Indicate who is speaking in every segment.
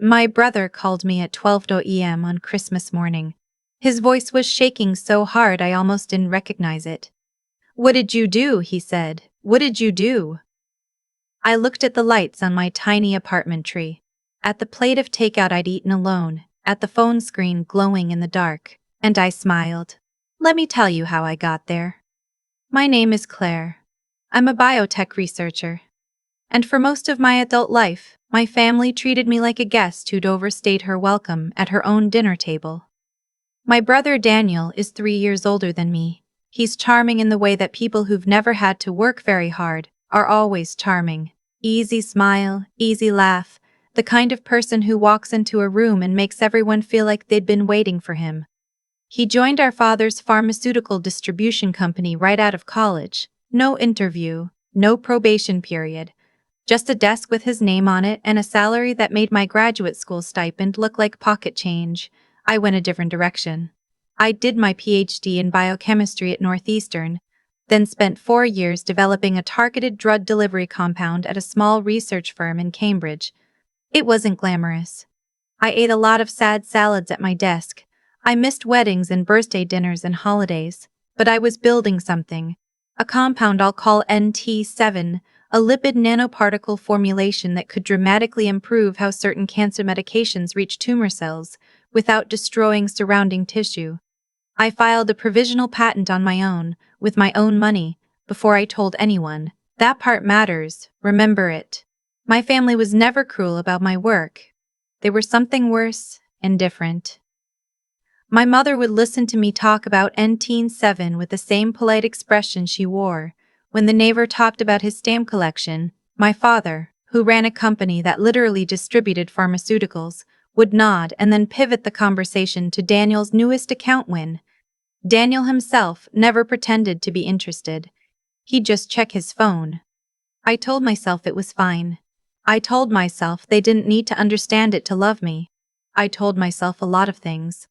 Speaker 1: My brother called me at 12 a.m. on Christmas morning. His voice was shaking so hard I almost didn't recognize it. "What did you do?" he said. "What did you do?" I looked at the lights on my tiny apartment tree, at the plate of takeout I'd eaten alone, at the phone screen glowing in the dark, and I smiled. Let me tell you how I got there. My name is Claire. I'm a biotech researcher. And for most of my adult life, my family treated me like a guest who'd overstayed her welcome at her own dinner table. My brother Daniel is 3 years older than me. He's charming in the way that people who've never had to work very hard are always charming. Easy smile, easy laugh, the kind of person who walks into a room and makes everyone feel like they'd been waiting for him. He joined our father's pharmaceutical distribution company right out of college. No interview, no probation period. Just a desk with his name on it and a salary that made my graduate school stipend look like pocket change. I went a different direction. I did my PhD in biochemistry at Northeastern, then spent 4 years developing a targeted drug delivery compound at a small research firm in Cambridge. It wasn't glamorous. I ate a lot of sad salads at my desk. I missed weddings and birthday dinners and holidays, but I was building something. A compound I'll call NT7, a lipid nanoparticle formulation that could dramatically improve how certain cancer medications reach tumor cells without destroying surrounding tissue. I filed a provisional patent on my own, with my own money, before I told anyone. That part matters, remember it. My family was never cruel about my work. They were something worse and different. My mother would listen to me talk about NT7 with the same polite expression she wore when the neighbor talked about his stamp collection. My father, who ran a company that literally distributed pharmaceuticals, would nod and then pivot the conversation to Daniel's newest account win. Daniel himself never pretended to be interested. He'd just check his phone. I told myself it was fine. I told myself they didn't need to understand it to love me. I told myself a lot of things.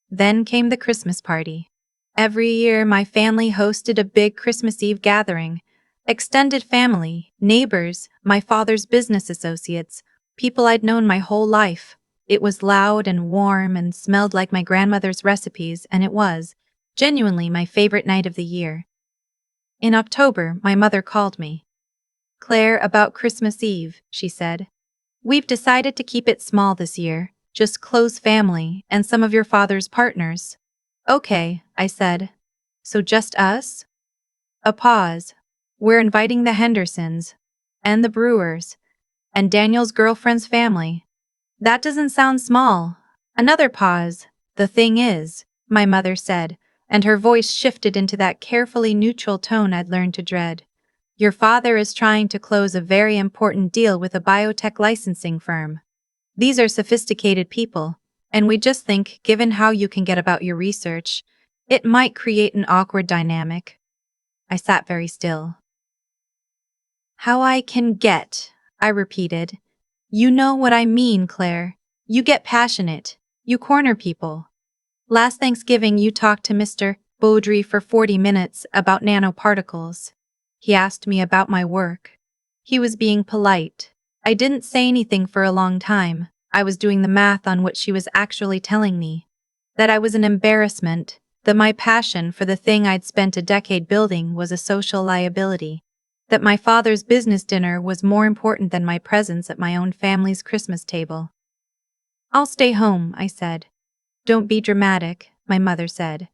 Speaker 1: Then came the Christmas party. Every year, my family hosted a big Christmas Eve gathering. Extended family, neighbors, my father's business associates, people I'd known my whole life. It was loud and warm and smelled like my grandmother's recipes, and it was, genuinely, my favorite night of the year. In October, my mother called me. "Claire, about Christmas Eve," she said. "We've decided to keep it small this year. Just close family and some of your father's partners." "Okay," I said. "So just us?" A pause. "We're inviting the Hendersons, and the Brewers, and Daniel's girlfriend's family." "That doesn't sound small." Another pause. "The thing is," my mother said, and her voice shifted into that carefully neutral tone I'd learned to dread. "Your father is trying to close a very important deal with a biotech licensing firm. These are sophisticated people, and we just think, given how you can get about your research, it might create an awkward dynamic." I sat very still. "How I can get," I repeated. "You know what I mean, Claire. You get passionate. You corner people. Last Thanksgiving you talked to Mr. Beaudry for 40 minutes about nanoparticles. He asked me about my work. He was being polite. I didn't say anything for a long time. I was doing the math on what she was actually telling me. That I was an embarrassment, that my passion for the thing I'd spent a decade building was a social liability. That my father's business dinner was more important than my presence at my own family's Christmas table. "I'll stay home," I said. "Don't be dramatic," my mother said.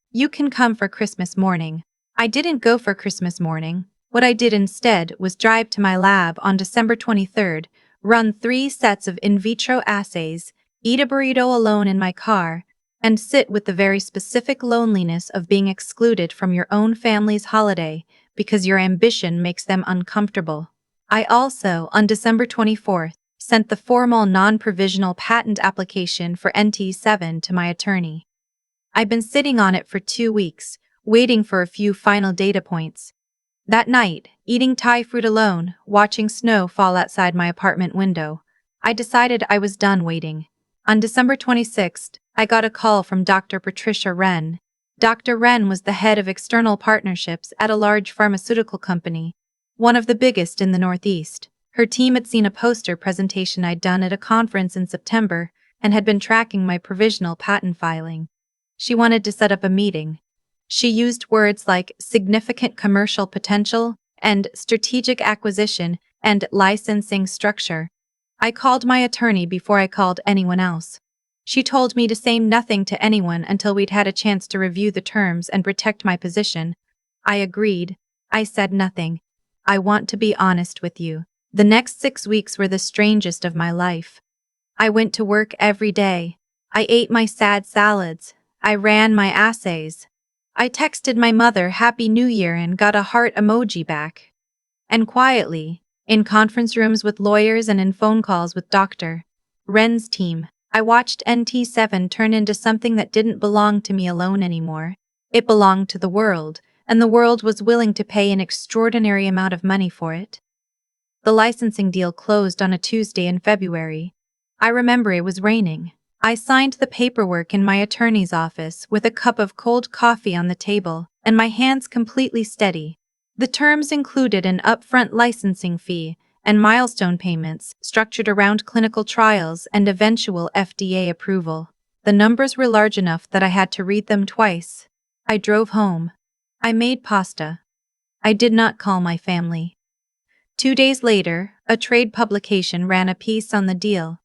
Speaker 1: "You can come for Christmas morning." I didn't go for Christmas morning. What I did instead was drive to my lab on December 23rd, run 3 sets of in vitro assays, eat a burrito alone in my car, and sit with the very specific loneliness of being excluded from your own family's holiday because your ambition makes them uncomfortable. I also, on December 24th, sent the formal non-provisional patent application for NT7 to my attorney. I'd been sitting on it for 2 weeks, waiting for a few final data points. That night, eating Thai fruit alone, watching snow fall outside my apartment window, I decided I was done waiting. On December 26th, I got a call from Dr. Patricia Wren. Dr. Wren was the head of external partnerships at a large pharmaceutical company, one of the biggest in the Northeast. Her team had seen a poster presentation I'd done at a conference in September and had been tracking my provisional patent filing. She wanted to set up a meeting. She used words like significant commercial potential and strategic acquisition and licensing structure. I called my attorney before I called anyone else. She told me to say nothing to anyone until we'd had a chance to review the terms and protect my position. I agreed. I said nothing. I want to be honest with you. The next 6 weeks were the strangest of my life. I went to work every day. I ate my sad salads. I ran my assays. I texted my mother Happy New Year and got a heart emoji back. And quietly, in conference rooms with lawyers and in phone calls with Dr. Wren's team, I watched NT7 turn into something that didn't belong to me alone anymore. It belonged to the world, and the world was willing to pay an extraordinary amount of money for it. The licensing deal closed on a Tuesday in February. I remember it was raining. I signed the paperwork in my attorney's office with a cup of cold coffee on the table and my hands completely steady. The terms included an upfront licensing fee and milestone payments structured around clinical trials and eventual FDA approval. The numbers were large enough that I had to read them twice. I drove home. I made pasta. I did not call my family. 2 days later, a trade publication ran a piece on the deal.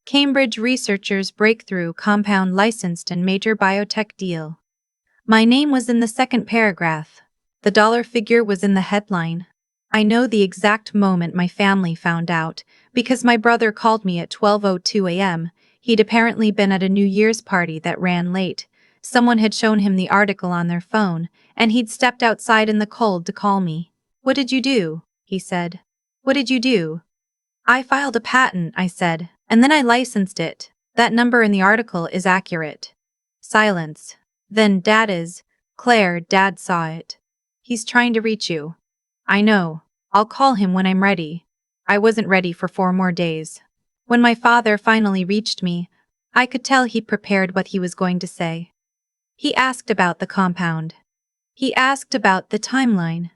Speaker 1: Cambridge researchers breakthrough compound licensed and major biotech deal. My name was in the second paragraph. The dollar figure was in the headline. I know the exact moment my family found out, because my brother called me at 12:02 a.m. He'd apparently been at a New Year's party that ran late. Someone had shown him the article on their phone, and he'd stepped outside in the cold to call me. "What did you do?" he said. "What did you do?" "I filed a patent," I said, "and then I licensed it. That number in the article is accurate." Silence. "Then Dad is..." "Claire, Dad saw it. He's trying to reach you." "I know. I'll call him when I'm ready." I wasn't ready for 4 more days. When my father finally reached me, I could tell he'd prepared what he was going to say. He asked about the compound. He asked about the timeline.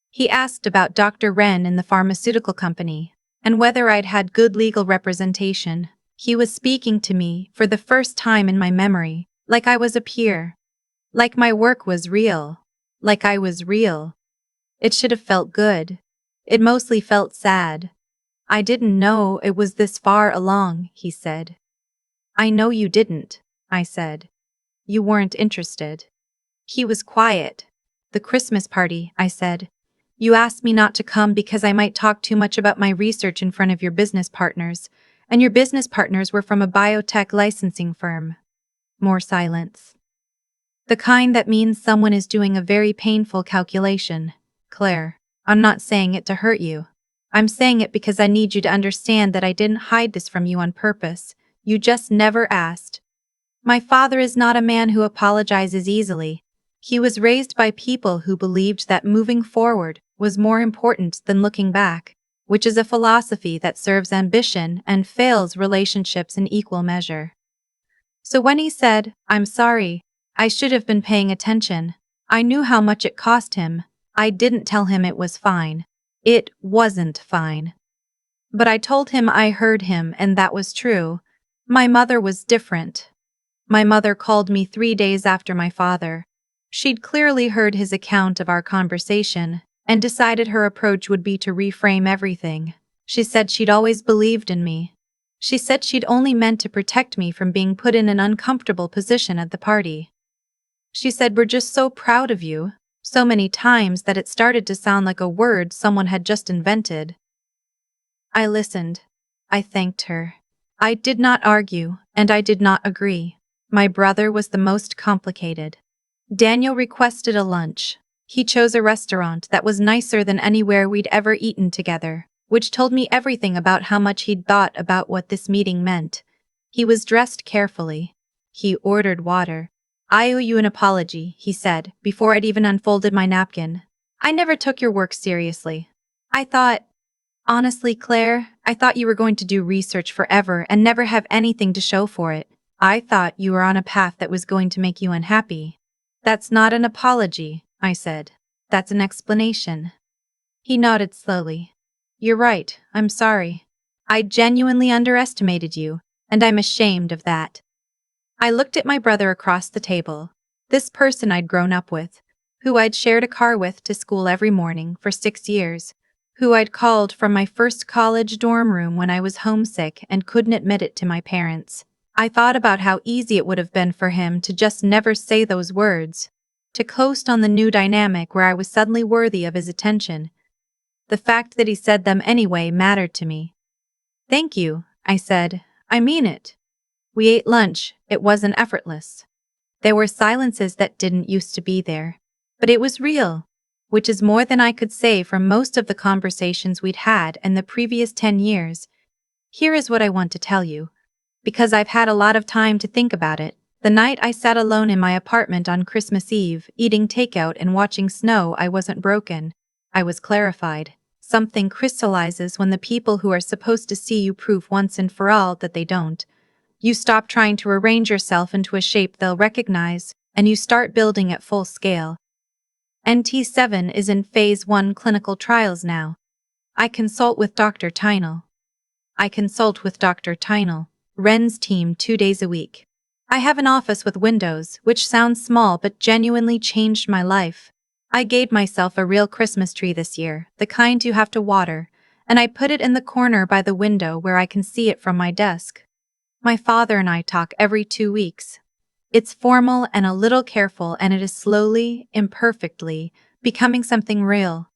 Speaker 1: He asked about Dr. Wren and the pharmaceutical company, and whether I'd had good legal representation. He was speaking to me, for the first time in my memory, like I was a peer. Like my work was real. Like I was real. It should have felt good. It mostly felt sad. "I didn't know it was this far along," he said. "I know you didn't," I said. "You weren't interested." He was quiet. "The Christmas party," I said. "You asked me not to come because I might talk too much about my research in front of your business partners, and your business partners were from a biotech licensing firm." More silence. "The kind that means someone is doing a very painful calculation. Claire, I'm not saying it to hurt you. I'm saying it because I need you to understand that I didn't hide this from you on purpose. You just never asked. My father is not a man who apologizes easily. He was raised by people who believed that moving forward was more important than looking back, which is a philosophy that serves ambition and fails relationships in equal measure. So when he said, 'I'm sorry, I should have been paying attention,' I knew how much it cost him. I didn't tell him it was fine. It wasn't fine. But I told him I heard him, and that was true. My mother was different. My mother called me 3 days after my father. She'd clearly heard his account of our conversation and decided her approach would be to reframe everything. She said she'd always believed in me. She said she'd only meant to protect me from being put in an uncomfortable position at the party. She said, "We're just so proud of you," so many times that it started to sound like a word someone had just invented. I listened. I thanked her. I did not argue, and I did not agree. My brother was the most complicated. Daniel requested a lunch. He chose a restaurant that was nicer than anywhere we'd ever eaten together, which told me everything about how much he'd thought about what this meeting meant. He was dressed carefully. He ordered water. "I owe you an apology," he said, before I'd even unfolded my napkin. "I never took your work seriously. Honestly, Claire, I thought you were going to do research forever and never have anything to show for it. I thought you were on a path that was going to make you unhappy." "That's not an apology," I said. "That's an explanation." He nodded slowly. You're right, I'm sorry. I genuinely underestimated you, and I'm ashamed of that. I looked at my brother across the table, this person I'd grown up with, who I'd shared a car with to school every morning for 6 years, who I'd called from my first college dorm room when I was homesick and couldn't admit it to my parents. I thought about how easy it would have been for him to just never say those words, to coast on the new dynamic where I was suddenly worthy of his attention. The fact that he said them anyway mattered to me. Thank you, I said. I mean it. We ate lunch, it wasn't effortless. There were silences that didn't used to be there. But it was real, which is more than I could say from most of the conversations we'd had in the previous 10 years. Here is what I want to tell you, because I've had a lot of time to think about it. The night I sat alone in my apartment on Christmas Eve, eating takeout and watching snow, I wasn't broken. I was clarified. Something crystallizes when the people who are supposed to see you prove once and for all that they don't. You stop trying to arrange yourself into a shape they'll recognize, and you start building at full scale. NT7 is in phase 1 clinical trials now. I consult with Dr. Tynell. Ren's team 2 days a week. I have an office with windows, which sounds small but genuinely changed my life. I gave myself a real Christmas tree this year, the kind you have to water, and I put it in the corner by the window where I can see it from my desk. My father and I talk every 2 weeks. It's formal and a little careful, and it is slowly, imperfectly, becoming something real.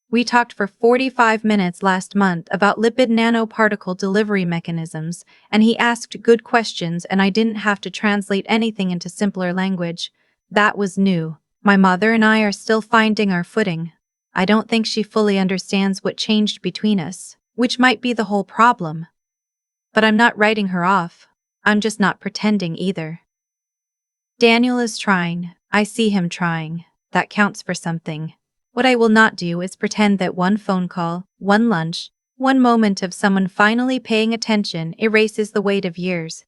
Speaker 1: We talked for 45 minutes last month about lipid nanoparticle delivery mechanisms, and he asked good questions and I didn't have to translate anything into simpler language. That was new. My mother and I are still finding our footing. I don't think she fully understands what changed between us, which might be the whole problem. But I'm not writing her off. I'm just not pretending either. Daniel is trying. I see him trying. That counts for something. What I will not do is pretend that one phone call, one lunch, one moment of someone finally paying attention erases the weight of years.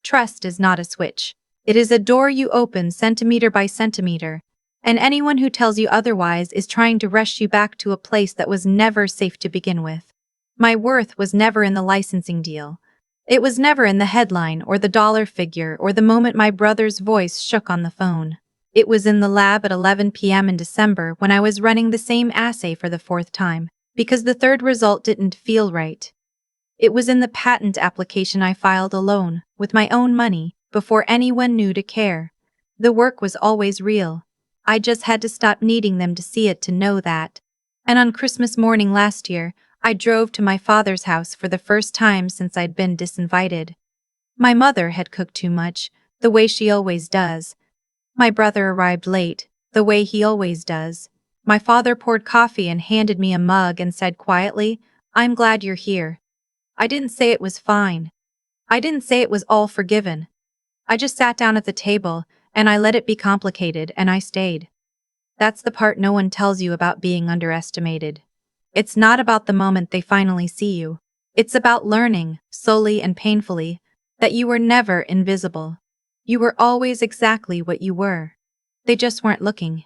Speaker 1: Trust is not a switch. It is a door you open centimeter by centimeter, and anyone who tells you otherwise is trying to rush you back to a place that was never safe to begin with. My worth was never in the licensing deal. It was never in the headline or the dollar figure or the moment my brother's voice shook on the phone. It was in the lab at 11 p.m. in December when I was running the same assay for the 4th time, because the 3rd result didn't feel right. It was in the patent application I filed alone, with my own money, before anyone knew to care. The work was always real. I just had to stop needing them to see it to know that. And on Christmas morning last year, I drove to my father's house for the first time since I'd been disinvited. My mother had cooked too much, the way she always does. My brother arrived late, the way he always does. My father poured coffee and handed me a mug and said quietly, "I'm glad you're here." I didn't say it was fine. I didn't say it was all forgiven. I just sat down at the table, and I let it be complicated, and I stayed. That's the part no one tells you about being underestimated. It's not about the moment they finally see you. It's about learning, slowly and painfully, that you were never invisible. You were always exactly what you were. They just weren't looking.